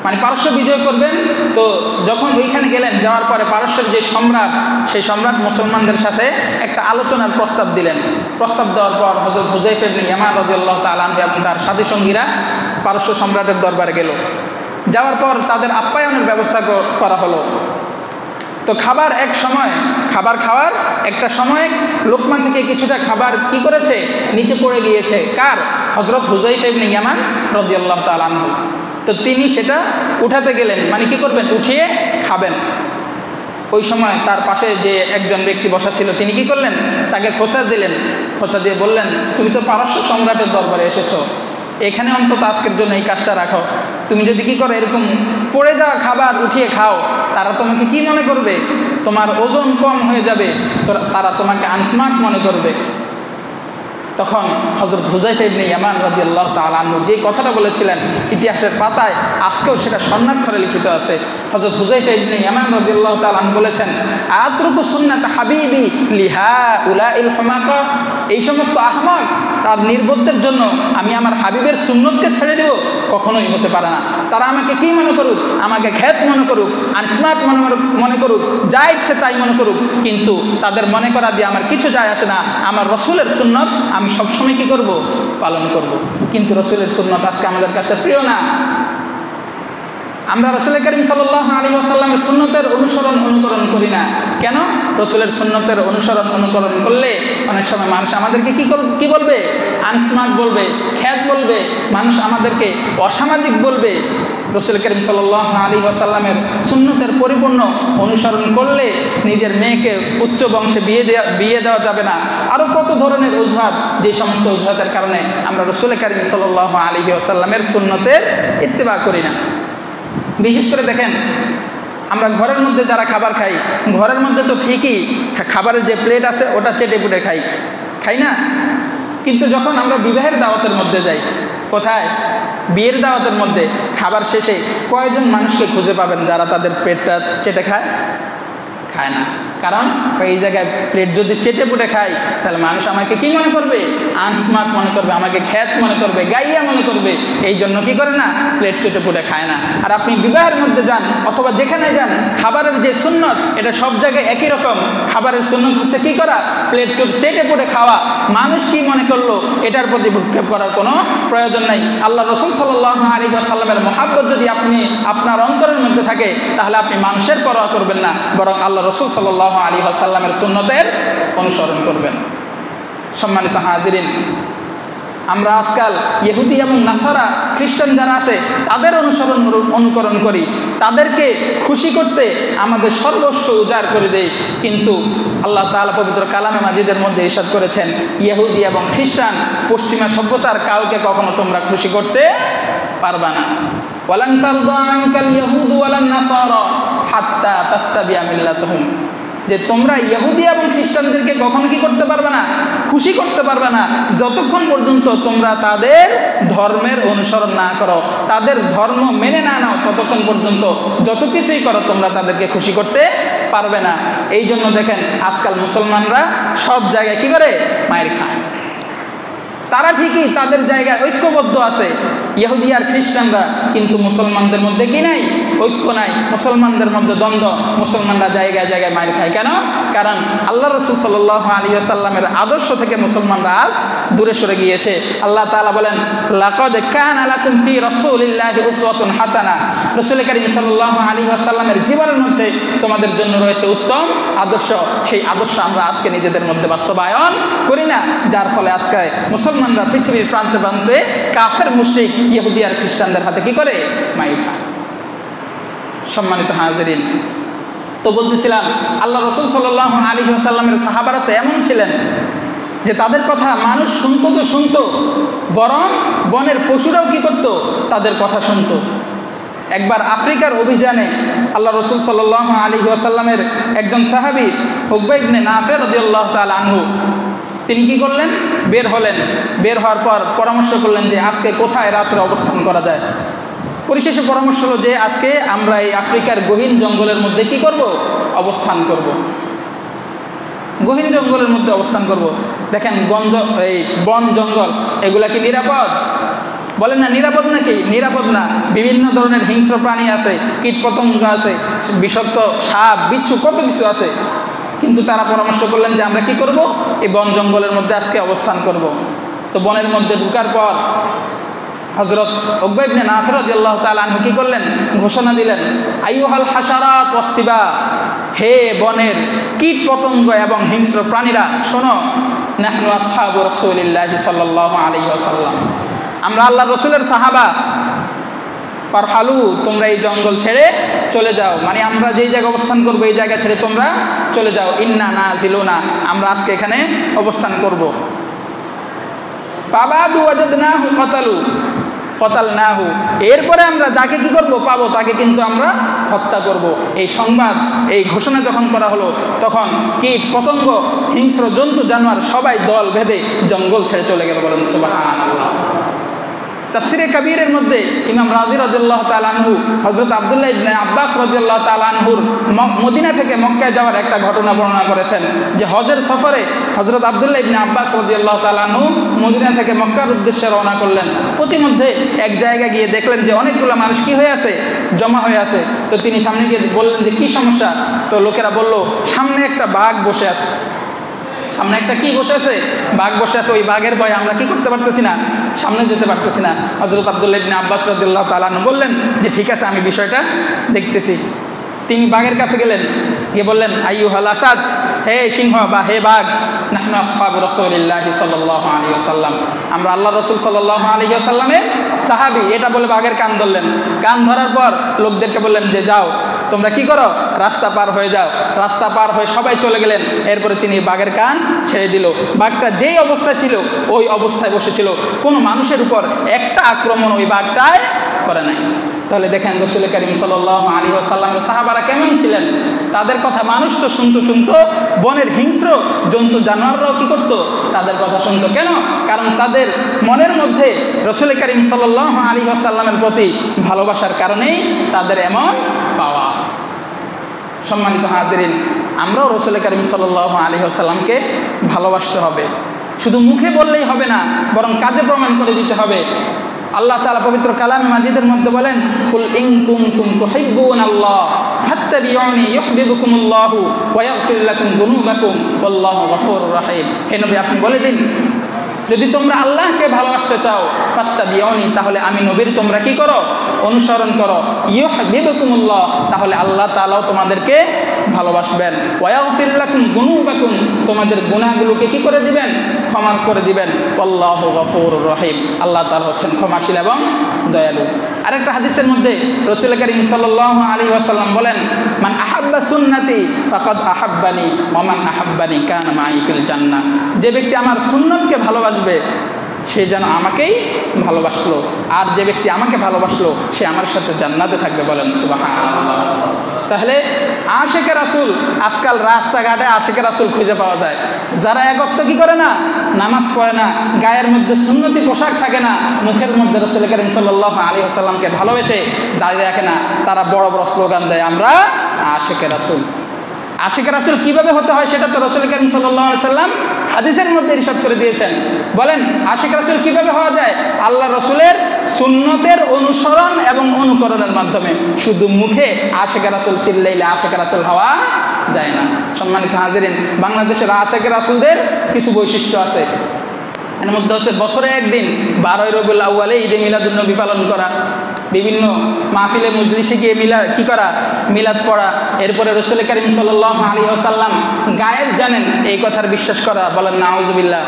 মানে পারস্য বিজয় করবেন। তো যখন ওইখানে গেলেন, যাওয়ার পরে পারস্যের যে সম্রাট, সেই সম্রাট মুসলমানদের সাথে একটা আলোচনার প্রস্তাব দিলেন। প্রস্তাব দেওয়ার পর হযরত হুযায়ফা ইবনে ইয়ামান রাদিয়াল্লাহু তাআলা আনহু এবং তার সাথী সঙ্গীরা পারস্য সম্রাটের দরবারে গেল। যাওয়ার পর তাদের আপ্যায়নের ব্যবস্থা করা হলো। তো খাবার খাওয়ার একটা সময় লোকমা থেকে কিছুটা খাবার কি করেছে? নিচে পড়ে গিয়েছে। কার? হযরত হুযায়ফা ইবনে ইয়ামান রাদিয়াল্লাহু তাআলা আনহু। তো তিনি সেটা উঠাতে গেলেন, মানে কি করবেন? উঠিয়ে খাবেন। ওই সময় তার পাশে যে একজন ব্যক্তি বসা ছিল তিনি কি করলেন? তাকে খোঁচা দিলেন। খোঁচা দিয়ে বললেন, তুমি তো পারস্য সম্রাটের দরবারে এসেছো, এখানে অন্তত আজকের জন্য এই কাজটা রাখো। তুমি যদি কি করো, এরকম পড়ে যাওয়া খাবার উঠিয়ে খাও, তারা তোমাকে কি মনে করবে? তোমার ওজন কম হয়ে যাবে, তারা তোমাকে আনস্মার্ট মনে করবে। তখন হযরত হুযায়ফা ইবনে ইয়ামান রাদিয়াল্লাহু তাআলা আনহু যে কথাটা বলেছিলেন, ইতিহাসের পাতায় আজকেও সেটা স্বর্ণাক্ষরে লিখিত আছে। হযরত হুযায়ফা ইবনে ইয়ামান রাদিয়াল্লাহু তাআলা আনহু বলেছেন, আতরুকু সুন্নাত হাবিবি লিহাউলাইল হুমাকা, এই সমস্ত আহমক আর নির্বোধদের জন্য আমি আমার হাবিবের সুন্নতকে ছেড়ে দেব? কখনোই হতে পারে না। তারা আমাকে কি মনে করুক? আমাকে খ্যাত মনে করুক, আনস্মার্ট মনে করুক, যা ইচ্ছে তাই মনে করুক, কিন্তু তাদের মনে করা দিয়ে আমার কিছু যায় আসে না। আমার রাসূলের সুন্নত আমি সবসময় কি করব? পালন করব। কিন্তু রাসূলের সুন্নত আজকে আমাদের কাছে প্রিয় না। আমরা রাসূল করিম সাল্লাল্লাহু আলাইহি ওয়াসাল্লামের সুন্নতের অনুকরণ করি না। কেন? রাসূলের সুন্নতের অনুকরণ করলে অনেক সময় মানুষ আমাদেরকে কি বলবে? আনস্মার্ট বলবে, খ্যাত বলবে, মানুষ আমাদেরকে অসামাজিক বলবে। রাসূল করিম সাল্লাল্লাহু আলাইহি ওয়াসাল্লামের সুন্নতের পরিপূর্ণ অনুসরণ করলে নিজের মেয়েকে উচ্চ বংশে বিয়ে দেওয়া যাবে না। আরও কত ধরনের অজুহাত, যে সমস্ত অজুহাতের কারণে আমরা রাসূল করিম সাল্লাল্লাহু আলাইহি ওয়াসাল্লামের সুন্নতের ইত্তেবা করি না। বিশেষ করে দেখেন, আমরা ঘরের মধ্যে যারা খাবার খাই, ঘরের মধ্যে তো ঠিকই খাবারের যে প্লেট আছে ওটা চেটে পুটে খাই না? কিন্তু যখন আমরা বিবাহের দাওয়াতের মধ্যে যাই, কোথায়? বিয়ের দাওয়াতের মধ্যে খাবার শেষে কয়জন মানুষকে খুঁজে পাবেন যারা তাদের পেটটা চেটে খায় না? কারণ এই জায়গায় প্লেট যদি চেটে পুটে খাই, তাহলে মানুষ আমাকে কি মনে করবে? আনস্মার্ট মনে করবে, আমাকে খ্যাত মনে করবে, গাইয়া মনে করবে। এই জন্য কি করে না? প্লেট চেটে পুটে খায় না। আর আপনি বিবাহের মধ্যে যান অথবা যেখানে যান, খাবারের যে সুন্নত এটা সব জায়গায় একই রকম। খাবারের সুন্নত হচ্ছে কি করা? প্লেট চেটে পুটে খাওয়া। মানুষ কি মনে করলো এটার প্রতি ভ্রুক্ষেপ করার কোনো প্রয়োজন নাই। আল্লাহ রাসূল সাল্লাল্লাহু আলাইহি ওয়াসাল্লামের মহব্বত যদি আপনার অন্তরের মধ্যে থাকে, তাহলে আপনি মানুষের পরোয়া করবেন না, বরং আল্লাহ রাসূল সাল্লাল্লাহু আলাইহি ওয়াসাল্লামের সুন্নতের অনুসরণ করবেন। সম্মানিত হাজিরিন, আমরা আজকাল ইহুদি এবং নাসারা খ্রিস্টান যারা আছে তাদের অনুকরণ করি, তাদেরকে খুশি করতে আমাদের সর্বস্ব উজাড় করে দেই। কিন্তু আল্লাহ তাআলা পবিত্র কালামে মাজিদের মধ্যে ইরশাদ করেছেন, ইহুদি এবং খ্রিস্টান পশ্চিমা সভ্যতার কাউকে কখনো তোমরা খুশি করতে পারবা না। ওয়ালান তারদা আনকাল ইয়াহুদু ওয়ালান নাসারা হাত্তা তাত্তাবিআ মিল্লাতাহুম। যে তোমরা ইহুদি এবং খ্রিস্টানদেরকে কখনো কি করতে পারবে না, খুশি করতে পারবে না, যতক্ষণ পর্যন্ত তোমরা তাদের ধর্মের অনুসরণ না করো, তাদের ধর্ম মেনে না নাও, ততক্ষণ পর্যন্ত যত কিছুই করো তোমরা তাদেরকে খুশি করতে পারবে না। এই জন্য দেখেন আজকাল মুসলমানরা সব জায়গায় কি করে, মায়ের খায়। তারা ঠিকই তাদের জায়গায় ঐক্যবদ্ধ আছে ইহুদি আর খ্রিস্টানরা, কিন্তু মুসলমানদের মধ্যে কি নাই, ঐক্য নাই, মুসলমানদের মধ্যে দ্বন্দ্ব, মুসলমানরা জায়গায় জায়গায় মার খায়। কেন? কারণ আল্লাহ রাসূল সাল্লাল্লাহু আলাইহি ওয়াসাল্লামের আদর্শ থেকে মুসলমানরা আজ দূরে সরে গিয়েছে। আল্লাহ তাআলা বলেন, লাকাদ কানা লাকুম ফি রাসূলিল্লাহি উসওয়াতুন হাসানা, রাসূল কারীম সাল্লাল্লাহু আলাইহি ওয়াসাল্লামের জীবনের মধ্যে তোমাদের জন্য রয়েছে উত্তম আদর্শ। সেই আদর্শ আমরা আজকে নিজেদের মধ্যে বাস্তবায়ন করি না, যার ফলে আজকে মুসলমানরা পৃথিবীর প্রান্তে প্রান্তে কাফের মুশরিক ইহুদি আর খ্রিস্টানদের হাতে কি করে, মাইর খায়। সম্মানিত হাজিরিন, তো বলতেছিলাম আল্লাহ রাসূল সাল্লাল্লাহু আলাইহি ওয়াসাল্লামের সাহাবারা তো এমন ছিলেন যে তাদের কথা মানুষ শুনতো তো শুনতো, বরং বনের পশুরাও কি করত, তাদের কথা শুনতো। একবার আফ্রিকার অভিযানে আল্লাহ রাসূল সাল্লাল্লাহু আলাইহি ওয়াসাল্লামের একজন সাহাবী উকবা ইবনে নাফি রাদিয়াল্লাহু তাআলা আনহু, তিনি কি করলেন, বের হলেন। বের হওয়ার পর পরামর্শ করলেন যে আজকে কোথায় রাত্রে অবস্থান করা যায়। পরিশেষে পরামর্শ হলো যে আজকে আমরা এই আফ্রিকার গহীন জঙ্গলের মধ্যে কি করব, অবস্থান করব, গহীন জঙ্গলের মধ্যে অবস্থান করব। দেখেন এই বন জঙ্গল এগুলা কি নিরাপদ? বলেন না নিরাপদ নাকি? নিরাপদ না। বিভিন্ন ধরনের হিংস্র প্রাণী আছে, কীটপতঙ্গ আছে, বিষাক্ত সাপ বিচ্ছু কত কিছু আছে, কিন্তু তারা পরামর্শ করলেন যে আমরা কি করব, এই বন জঙ্গলের মধ্যে আজকে অবস্থান করব। তো বনের মধ্যে ঢুকার পর হযরত উকবা ইবনে নাফি রাদিয়াল্লাহু তাআলা আনহু কি করলেন, ঘোষণা দিলেন, আইয়ুহাল হাশারাত ওয়াসসিবা, হে বনের কীট পতঙ্গ এবং হিংস্র প্রাণীরা শোনো, নাহনু আসহাবু রাসূলিল্লাহি সাল্লাল্লাহু আলাইহি ওয়াসাল্লাম, আমরা আল্লাহর রাসূলের সাহাবা, ফারহালু, তোমরা এই জঙ্গল ছেড়ে চলে যাও, মানে আমরা যেই জায়গায় অবস্থান করবো এই জায়গা ছেড়ে তোমরা চলে যাও, ইন্না নাজিলুনা, আমরা আজকে এখানে অবস্থান করব। ফাবাদু ওয়াজাদনাহু কাতালনাহু, এরপরে আমরা যাকে কি করব, পাবো, তাকে কিন্তু আমরা হত্যা করব। এই সংবাদ, এই ঘোষণা যখন করা হলো, তখন কীট পতঙ্গ হিংস্র জন্তু জানোয়ার সবাই দল বেঁধে জঙ্গল ছেড়ে চলে গেল। বলেন সুবহানাল্লাহ। তাফসিরে কাবীরের মধ্যে ইমাম রাজি রাদিয়াল্লাহু তাআলা আনহু হযরত আব্দুল্লাহ ইবনে আব্বাস রাদিয়াল্লাহু তাআলা আনহুর মদিনা থেকে মক্কায় যাওয়ার একটা ঘটনা বর্ণনা করেছেন, যে হজের সফরে হযরত আব্দুল্লাহ ইবনে আব্বাস রাদিয়াল্লাহু তাআলা আনহু মদিনা থেকে মক্কার উদ্দেশ্যে রওনা করলেন। প্রতিমধ্যে এক জায়গায় গিয়ে দেখলেন যে অনেকগুলো মানুষ কি হয়ে আছে, জমা হয়ে আছে। তো তিনি সামনে গিয়ে বললেন যে কি সমস্যা? তো লোকেরা বলল, সামনে একটা বাঘ বসে আছে। সামনে একটা কি বসে আছে, বাঘ বসে আছে, ওই বাঘের ভয়ে আমরা কি করতে পারতেছি না, সামনে যেতে পারতেছি না। হযরত আব্দুল্লাহ ইবনে আব্বাস রাদিয়াল্লাহু তাআলা আনহু বললেন যে ঠিক আছে, আমি বিষয়টা দেখতেছি। তিনি বাঘের কাছে গেলেন, গিয়ে বললেন, আইয়ুহাল আসাদ, হে সিংহ বা হে বাঘ, নাহনু আসহাবু রাসূলিল্লাহি সাল্লাল্লাহু আলাইহি ওয়াসাল্লাম, আমরা আল্লাহ রাসূল সাল্লাল্লাহু আলাইহি ওয়াসাল্লামের সাহাবী। এটা বলে বাঘের কান ধরলেন। কান ধরার পর লোকদেরকে বললেন যে যাও, তোমরা কি করো, রাস্তা পার হয়ে যাও। রাস্তা পার হয়ে সবাই চলে গেলেন। এরপরে তিনি বাঘের কান ছেড়ে দিল। বাঘটা যেই অবস্থায় ছিল ওই অবস্থায় বসেছিল, কোনো মানুষের উপর একটা আক্রমণ ওই বাঘটায় করে নাই। তাহলে দেখেন রাসূল কারীম সাল্লাল্লাহু আলাইহি ওয়াসাল্লামের সাহাবারা কেমন ছিলেন। তাদের কথা মানুষ তো শুনতো, বনের হিংস্র জন্তু জানোয়াররাও কি করতো, তাদের কথা শুনতো। কেন? কারণ তাদের মনের মধ্যে রাসূল কারীম সাল্লাল্লাহু আলাইহি ওয়াসাল্লামের প্রতি ভালোবাসার কারণেই তাদের এমন পাওয়া। সম্মানিত হাজিরিন, আমরাও রাসূল কারীম সাল্লাল্লাহু আলাইহি ওয়াসাল্লামকে ভালোবাসতে হবে। শুধু মুখে বললেই হবে না, বরং কাজে প্রমাণ করে দিতে হবে। আল্লাহ তাআলা পবিত্র কালামে মাজিদের মধ্যে বলেন, কুল ইন কুনতুম তুহিব্বুনাল্লাহ ফাত্তাবিউনি ইউহিব্বুকুমুল্লাহু ওয়া ইয়াগফির লাকুম যুনুবাকুম ওয়াল্লাহু গফুরুর রহিম। হে নবী, আপনি বলে দিন, যদি তোমরা আল্লাহকে ভালোবাসতে চাও, ফাত্তাবিউনি, তাহলে আমি নবীর তোমরা কি করো, অনুসরণ করো। ইউহিব্বুকুমুল্লাহ, তাহলে আল্লাহ তাআলাও তোমাদেরকে ভালোবাসবেন। ওয়া ইয়াগফির লাকুম যুনুবাকুম, তোমাদের গুনাহগুলোকে কি করে দিবেন, ক্ষমা করে দিবেন। আল্লাহু গফুরুর রহিম, আল্লাহ তাআলা হচ্ছেন ক্ষমাশীল এবং দয়ালু। আরেকটা হাদিসের মধ্যে রাসূল কারীম সাল্লাল্লাহু আলাইহি ওয়াসাল্লাম বলেন, মান আহাব্বা সুন্নতি ফাকাদ আহাব্বানি ওয়া মান আহাব্বানি কানা মাই ফিল জান্নাহ, যে ব্যক্তি আমার সুন্নতকে ভালোবাসবে সে যেন আমাকেই ভালোবাসলো, আর যে ব্যক্তি আমাকে ভালোবাসলো সে আমার সাথে জান্নাতে থাকবে। বলেন সুবহানাল্লাহ। তাহলে আশিকে রাসূল, আজকাল রাস্তাঘাটে আশিকে রাসূল খুঁজে পাওয়া যায়, যারা এক ওয়াক্ত কি করে না, নামাজ পড়ে না, গায়ের মধ্যে সুন্নতি পোশাক থাকে না, মুখের মধ্যে রাসূল কারীম সাল্লাল্লাহু আলাইহি ওয়াসাল্লামকে ভালোবেসে দাঁড়িয়ে রাখে না, তারা বড় বড় স্লোগান দেয় আমরা আশিকে রাসূল। আশিকে রাসূল কিভাবে হতে হয় সেটা তো রাসূল কারীম সাল্লাল্লাহু আলাইহি ওয়াসাল্লাম হাদিসের মধ্যে ইরশাদ করে দিয়েছেন। বলেন আশিকে রাসূল কিভাবে হওয়া যায়? আল্লাহ রাসূলের সুন্নতের অনুসরণ এবং অনুকরণের মাধ্যমে। শুধু মুখে আশিকে রাসূল চিল্লাইলে আশিকে রাসূল হওয়া যায় না। সম্মানিত হাজিরিন, বাংলাদেশের আশিকে রাসূলদের কিছু বৈশিষ্ট্য আছে। এর মধ্যে হচ্ছে বছরে একদিন 12 রবিউল আউয়ালে ঈদে মিলাদুন নবী পালন করা, বিভিন্ন মাহফিলে মজলিসে গিয়ে মিলাদ পড়া, এরপরে রাসূল কারীম সাল্লাল্লাহু আলাইহি ওয়াসাল্লাম গায়েব জানেন এই কথার বিশ্বাস করা। বলেন নাউজুবিল্লাহ।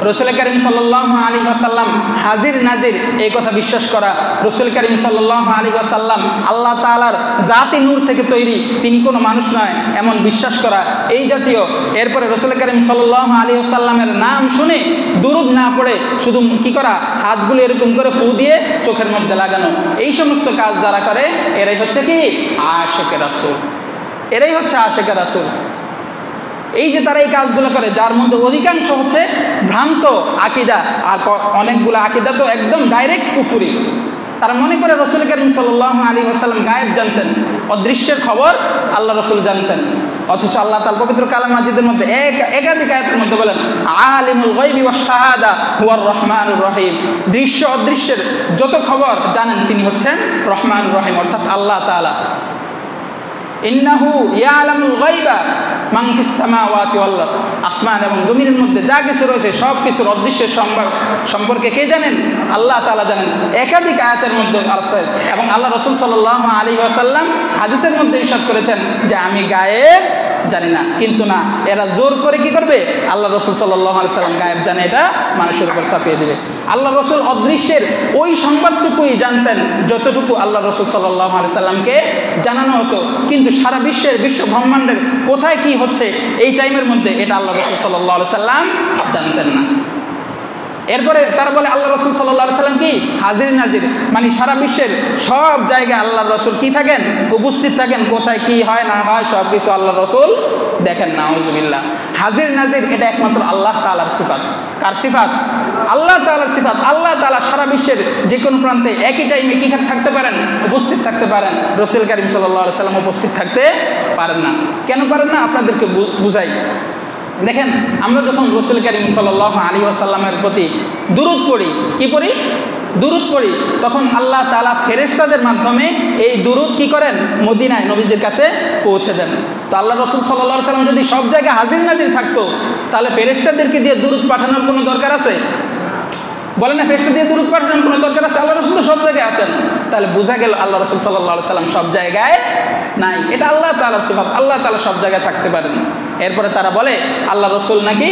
রাসূল কারীম সাল্লাল্লাহু আলাইহি ওয়াসাল্লাম হাজির নাজির এই কথা বিশ্বাস করা। রাসূল কারীম সাল্লাল্লাহু আলাইহি ওয়াসাল্লাম আল্লাহ তাআলার জাতি নূর থেকে তৈরি, তিনি কোনো মানুষ নয় এমন বিশ্বাস করা, এই জাতীয়। এরপরে রাসূল কারীম সাল্লাল্লাহু আলাইহি ওয়াসাল্লামের নাম শুনে দুরূদ না পড়ে শুধু কি করা, হাতগুলো এরকম করে ফু দিয়ে চোখের মধ্যে লাগানো, এই সমস্ত কাজ যারা করে এরাই হচ্ছে কি আশিকে রাসূল, এরাই হচ্ছে আশিকে রাসূল। এই যে তারা এই কাজগুলো করে, যার মধ্যে অধিকাংশ হচ্ছে ভ্রান্ত আকীদা, আর অনেকগুলো আকীদা তো একদম ডাইরেক্ট কুফরি। তারা মনে করে রাসূল কারীম সাল্লাল্লাহু আলাইহি ওয়াসাল্লাম গায়েব জানতেন, অদৃশ্যের খবর আল্লাহ রাসূল জানতেন, অথচ আল্লাহ তাআলা পবিত্র কালাম মাজিদের মধ্যে একাধিক আয়াতের মধ্যে বলেন আলিমুল গায়বি ওয়াশ শাহাদা হুয়ার রহমানুর রহিম। দৃশ্য অদৃশ্যের যত খবর জানেন তিনি হচ্ছেন রহমানুর রহিম, অর্থাৎ আল্লাহ তাআলা। ইন্নাহু ইয়ালামুল গায়বা মান ফিস সামাওয়াতি ওয়াল আরদ, আসমান এবং জমিনের মধ্যে যা কিছু রয়েছে সব কিছুর অদৃশ্যের সম্পর্কে কে জানেন? আল্লাহ তাআলা জানেন। একাধিক আয়াতের মধ্যে আছে, এবং আল্লাহ রাসূল সাল্লাল্লাহু আলাইহি ওয়াসাল্লাম হাদিসের মধ্যে ইরশাদ করেছেন যে আমি গায়েব জানি না। কিন্তু না, এরা জোর করে কি করবে? আল্লাহ রাসূল সাল্লাল্লাহু আলাইহি ওয়াসাল্লাম গায়েব জানে এটা মানুষের উপর চাপিয়ে দেবে। আল্লাহ রাসূল অদৃশ্যের ওই সংবাদটুকুই জানতেন যতটুকু আল্লাহ রাসূল সাল্লাল্লাহু আলাইহি ওয়াসাল্লামকে জানানো হতো, কিন্তু সারা বিশ্ব ব্রহ্মাণ্ডের কোথায় কি হচ্ছে এই টাইমের মধ্যে এটা আল্লাহ রাসূল সাল্লাল্লাহু আলাইহি ওয়াসাল্লাম জানতেন না। এরপরে তারা বলে আল্লাহ রাসূল সাল্লাল্লাহু আলাইহি ওয়াসাল্লাম কি হাজির নাজির, মানে সারা বিশ্বের সব জায়গায় আল্লাহ রাসূল কি থাকেন? উপস্থিত থাকেন, কোথায় কি হয় না হয় সব কিছু আল্লাহ রাসূল দেখেন। নাউজুবিল্লাহ। হাজির নাজির এটা একমাত্র আল্লাহ তাআলার সিফাত। কার সিফাত? আল্লাহ তাআলার সিফাত। আল্লাহ তাআলা সারা বিশ্বের যে কোনো প্রান্তে একই টাইমে কি থাকতে পারেন? উপস্থিত থাকতে পারেন। রাসূল কারীম সাল্লাল্লাহু আলাইহি ওয়াসাল্লাম উপস্থিত থাকতে পারেন না। কেন পারেন না? আপনাদেরকে বুঝাই। দেখেন, আমরা যখন রাসূল কারীম সাল্লাল্লাহু আলাইহি ওয়াসাল্লামের প্রতি দুরূদ পড়ি, কি পড়ি? দুরূদ পড়ি, তখন আল্লাহ তাআলা ফেরেশতাদের মাধ্যমে এই দুরূদ কি করেন? মদিনায় নবীজির কাছে পৌঁছে দেন। তো আল্লাহ রাসূল সাল্লাল্লাহু আলাইহি ওয়াসাল্লাম যদি সব জায়গায় হাজির নাজির থাকতো, তাহলে ফেরেশতাদেরকে দিয়ে দুরূদ পাঠানোর কোনো দরকার আছে? বলেন না, ফেরেশতা দিয়ে দুরূদ পাঠানোর কোনো দরকার আছে? আল্লাহ রাসূল সব জায়গায় আছেন, তাহলে বোঝা গেল আল্লাহ রাসূল সাল্লাল্লাহু আলাইহি ওয়াসাল্লাম সব জায়গায় নাই। এটা আল্লাহ তাআলার সিফাত, আল্লাহ তাআলা সব জায়গায় থাকতে পারেন। এরপরে তারা বলে আল্লাহ রাসূল নাকি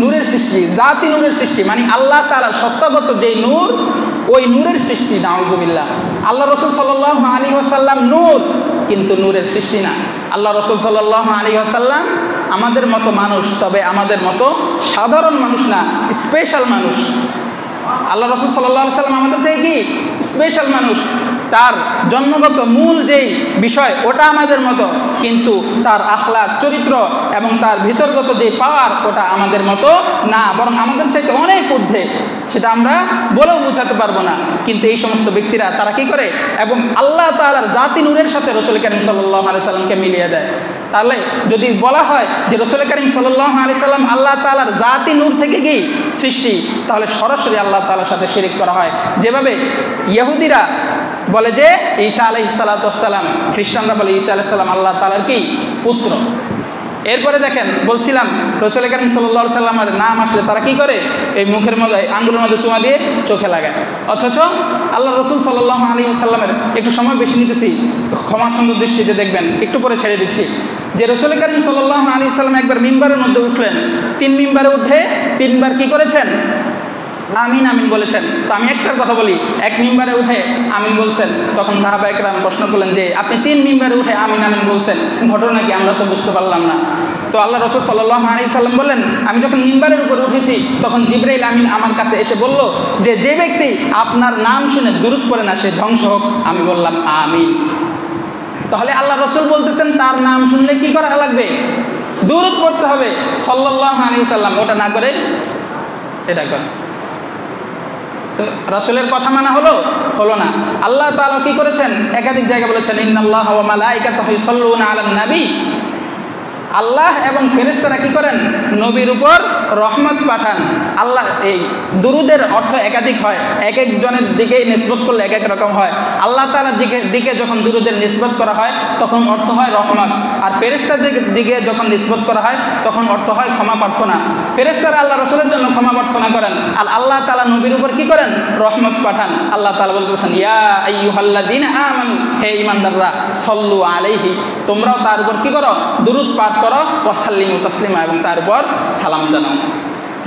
নূরের সৃষ্টি, জাতি নূরের সৃষ্টি, মানে আল্লাহ তাআলার সত্তাগত যে নূর, ওই নূরের সৃষ্টি। নাউজুবিল্লাহ। আল্লাহ রাসূল সাল্লাল্লাহু আলাইহি ওয়াসাল্লাম নূর, কিন্তু নূরের সৃষ্টি না। আল্লাহ রাসূল সাল্লাল্লাহু আলাইহি ওয়াসাল্লাম আমাদের মতো মানুষ, তবে আমাদের মতো সাধারণ মানুষ না, স্পেশাল মানুষ। আল্লাহ রাসূল সাল্লাল্লাহু আলাইহি ওয়াসাল্লাম আমাদের থেকে কি স্পেশাল মানুষ। তার জন্মগত মূল যেই বিষয় ওটা আমাদের মতো, কিন্তু তার আখলাক, চরিত্র এবং তার ভিতরগত যে পাওয়ার ওটা আমাদের মতো না, বরং আমাদের চাইতে অনেক ঊর্ধ্বে। সেটা আমরা বলেও বোঝাতে পারবো না। কিন্তু এই সমস্ত ব্যক্তিরা তারা কি করে? এবং আল্লাহ তাআলার জাতি নূরের সাথে রাসূল কারীম সাল্লাল্লাহু আলাইহি সাল্লামকে মিলিয়ে দেয়। তাহলে যদি বলা হয় যে রাসূল কারীম সাল্লাল্লাহু আলাইহি সাল্লাম আল্লাহ তাআলার জাতি নূর থেকে কি সৃষ্টি, তাহলে সরাসরি আল্লাহ তাআলার সাথে শিরিক করা হয়। যেভাবে ইহুদিরা বলে যে ঈসা আলাইহিস সালাতু ওয়াস সালাম, খ্রিস্টানরা বলে ঈসা আলাইহিস সালাম আল্লাহ তাআলার কি পুত্র। এরপরে দেখেন, বলছিলাম রাসূল কারীম সাল্লাল্লাহু আলাইহি সাল্লামের নাম আসলে তারা কি করে? এই মুখের মধ্যে আঙ্গুলের মধ্যে চুমা দিয়ে চোখে লাগায়। অথচ আল্লাহ রাসূল সাল্লাল্লাহু আলাইহি ওয়াসাল্লামের, একটু সময় বেশি নিতেছি, ক্ষমা সুন্দর দৃষ্টিতে দেখবেন, একটু পরে ছেড়ে দিচ্ছি, যে রাসূল কারীম সাল্লাল্লাহু আলাইহি ওয়াসাল্লাম একবার মিম্বারের মধ্যে উঠলেন, 3 মিম্বারে উঠে 3বার কি করেছেন? আমিন আমিন বলেছেন। তো আমি একটার কথা বলি, এক মিম্বারে উঠে আমিন বলছেন, তখন সাহাবা-য়ে-কেরাম প্রশ্ন করলেন যে আপনি 3 মিম্বারে উঠে আমিন আমিন বলছেন, ঘটনা কি? আমরা তো বুঝতে পারলাম না। তো আল্লাহ রাসূল সাল্লাল্লাহু আলাইহি সাল্লাম বললেন, আমি যখন মিম্বারের উপর উঠেছি তখন জিবরাইল আমিন আমার কাছে এসে বলল যে ব্যক্তি আপনার নাম শুনে দুরূদ পড়ে না সে ধ্বংস হোক। আমি বললাম আমিন। তাহলে আল্লাহ রাসূল বলতেছেন তার নাম শুনলে কি করা লাগবে? দুরূদ পড়তে হবে সাল্লাল্লাহু আলাইহি সাল্লাম। ওটা না করে এটা করে, তো রাসূলের কথা মানা হলো না। আল্লাহ তাআলা কি করেছেন? একাধিক জায়গায় বলেছেন ইন্নাল্লাহা ওয়া মালাইকাতাহু ইউসাল্লুনা আলান নবী। আল্লাহ এবং ফেরেশতারা কি করেন? নবীর উপর রহমত পাঠান। আল্লাহ এই দুরুদের অর্থ একাধিক হয়, এক একজনের দিকে নিসবত করলে এক এক রকম হয়। আল্লাহ তাআলার দিকে যখন দুরুদের নিসবত করা হয় তখন অর্থ হয় রহমত, আর ফেরেশতাদের দিকে যখন নিসবত করা হয় তখন অর্থ হয় ক্ষমা প্রার্থনা। ফেরেশতারা আল্লাহ রাসূলের জন্য ক্ষমা প্রার্থনা করেন, আর আল্লাহ তাআলা নবীর উপর কি করেন? রহমত পাঠান। আল্লাহ তাআলা বলতেছেন ইয়া আইয়ুহাল্লাযীনা আমানু, হে ঈমানদাররা, সাল্লু আলাইহি, তোমরাও তার উপর কি করো? দুরূদ পাঠ করো, ওয়া সাল্লিমু তাসলিমা, এবং তার উপর সালাম জানাও।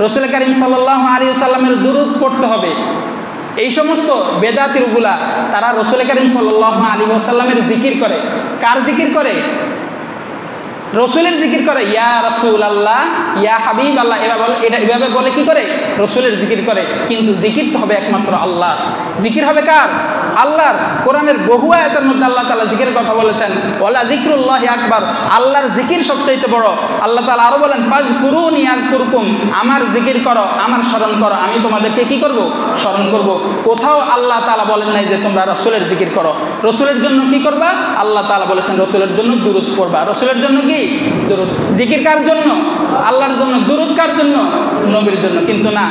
রাসূল কারীম সাল্লাল্লাহু আলাইহি ওয়াসাল্লামের দুরূদ পড়তে হবে। এই সমস্ত বেদাতিরগুলা তারা রাসূল কারীম সাল্লাল্লাহু আলাইহি ওয়াসাল্লামের জিকির করে। কার জিকির করে? রসুলের জিকির করে, ইয়া রাসূলুল্লাহ, ইয়া হাবিবাল্লাহ, এভাবে বলে কি করে? রসুলের জিকির করে। কিন্তু জিকির তো হবে একমাত্র আল্লাহ। জিকির হবে কার? আল্লাহর। কোরআনের বহু আয়াতের মধ্যে আল্লাহ তাআলা জিকিরের কথা বলেছেন, ওয়ালা যিকরুল্লাহি আকবার, আল্লাহর জিকির সবচাইতে বড়। আল্লাহ তাআলা আরো বলেন ফাযকুরুনি আযকুরকুম, আমার জিকির করো, আমার স্মরণ করো, আমি তোমাদেরকে কি করব? স্মরণ করব। কোথাও আল্লাহ তাআলা বলেন নাই যে তোমরা রসুলের জিকির করো। রসুলের জন্য কি করবা? আল্লাহ তাআলা বলেছেন রসুলের জন্য দুরূদ পড়বা। রসুলের জন্য কি? দুরূদ। জিকির কার জন্য? আল্লাহর জন্য। দুরূদ কার জন্য? নবীর জন্য। কিন্তু না,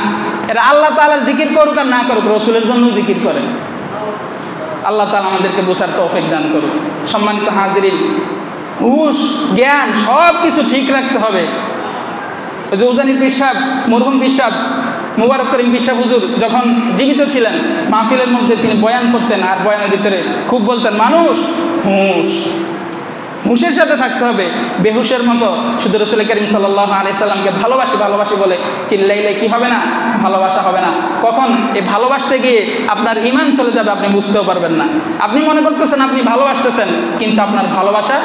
এরা আল্লাহ তাআলার জিকির করুক আর না করুক, রসুলের জন্য জিকির করে। আল্লাহ তাআলা আমাদেরকে বোঝার তৌফিক দান করুক। সম্মানিত হাজিরিন, হুশ জ্ঞান সব কিছু ঠিক রাখতে হবে। ওই যে উজানি পীর সাহেব, মরহুম পীর সাহেব মুবারক করিম পীর সাহেব হুজুর যখন জীবিত ছিলেন, মাহফিলের মধ্যে তিনি বয়ান করতেন, আর বয়ানের ভিতরে খুব বলতেন মানুষ হুশ, হুশের সাথে থাকতে হবে। বেহুশের মতো শুধু রাসূল কারীম সাল্লাল্লাহু আলাইহি সাল্লামকে ভালোবাসি বলে চিল্লাইলে কি হবে না? ভালোবাসা হবে না। কখন এই ভালোবাসতে গিয়ে আপনার ঈমান চলে যাবে আপনি বুঝতেও পারবেন না। আপনি মনে করতেছেন আপনি ভালোবাসতেছেন, কিন্তু আপনার ভালোবাসা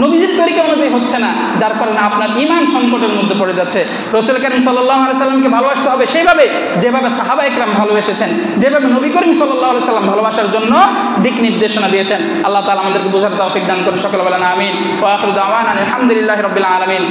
নবীজির তরিকা অনুযায়ী হচ্ছে না, যার কারণে আপনার ঈমান সংকটের মধ্যে পড়ে যাচ্ছে। রাসূল কারীম সাল্লাল্লাহু আলাইহি সাল্লামকে ভালোবাসতে হবে সেইভাবে যেভাবে সাহাবা ইকরাম ভালোবেসেছেন, যেভাবে নবী করিম সাল্লাল্লাহু আলাইহি সাল্লাম ভালোবাসার জন্য দিক নির্দেশনা দিয়েছেন। আল্লাহ তাআলা আমাদেরকে বোঝার তৌফিক দান করুন। সকলে বলেন আমিন। ওয়া আখিরু দাওয়ানা আলহামদুলিল্লাহি রাব্বিল আলামিন।